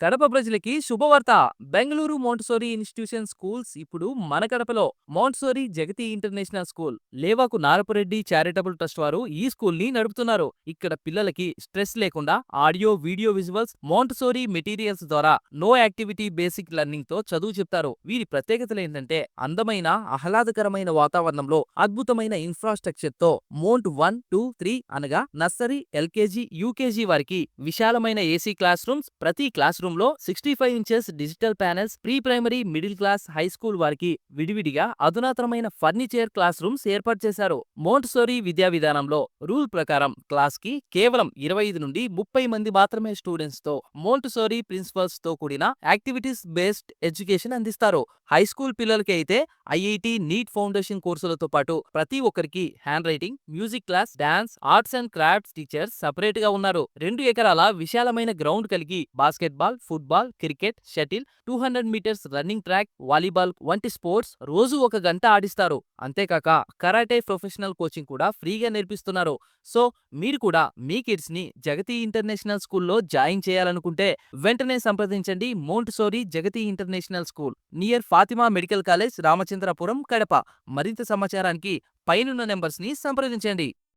కడప ప్రజలకి శుభవార్త. Bengaluru మోంటసోరీ institution schools ఇప్పుడు మన కడపలో Montessori Jagathi international school, Levaku Narapureddy charitable trust వారు ఈ స్కూల్ ని నడుపుతున్నారు. ఇక్కడ పిల్లలకి స్ట్రెస్ లేకుండా audio, video, visuals, Montessori materials ద్వారా నో యాక్టివిటీ బేసిక్ లెర్నింగ్ తో చదువు చెప్తారు. వీరి ప్రత్యేకతలు ఏంటంటే అందమైన, ఆహ్లాదకరమైన వాతావరణంలో అద్భుతమైన ఇన్ఫ్రాస్ట్రక్చర్ తో మోంట్ 1, 2, 3 అనగా నర్సరీ, ఎల్కేజీ, యూకేజీ వారికి విశాలమైన ఏసీ క్లాస్ రూమ్స్, ప్రతి క్లాస్ రూమ్ లో 65 inches digital panels, pre primary, middle class, high school వారికి విడివిడిగా అధునాతనమైన ఫర్నిచర్ క్లాస్ రూమ్స్ ఏర్పాటు చేశారు. మోంటసోరీ విద్యా విధానంలో రూల్ ప్రకారం క్లాస్ కి కేవలం 25 నుండి 30 మంది మాత్రమే స్టూడెంట్స్ తో మోంటసోరీ ప్రిన్సిపల్స్ తో కూడిన యాక్టివిటీస్ బేస్డ్ ఎడ్యుకేషన్ అందిస్తారు. హై స్కూల్ పిల్లలకి అయితే ఐఐటి, నీట్ ఫౌండేషన్ కోర్సులతో పాటు ప్రతి ఒక్కరికి handwriting, music class, dance, arts and crafts teachers separate గా ఉన్నారు. 2 ఎకరాల విశాలమైన గ్రౌండ్ కలిగి basketball, football, cricket, shuttle, 200 metres running track, volleyball వంటి స్పోర్ట్స్ రోజు 1 గంట ఆడిస్తారు. అంతేకాక కరాటే ప్రొఫెషనల్ కోచింగ్ కూడా ఫ్రీగా నేర్పిస్తున్నారు. సో మీరు కూడా మీ కిడ్స్ ని జగతి ఇంటర్నేషనల్ స్కూల్లో జాయిన్ చేయాలనుకుంటే వెంటనే సంప్రదించండి. Montessori Jagathi international school, near Fatima medical college, Ramachandrapuram, Kadapa. మరింత సమాచారానికి పైనున్న నెంబర్స్ ని సంప్రదించండి.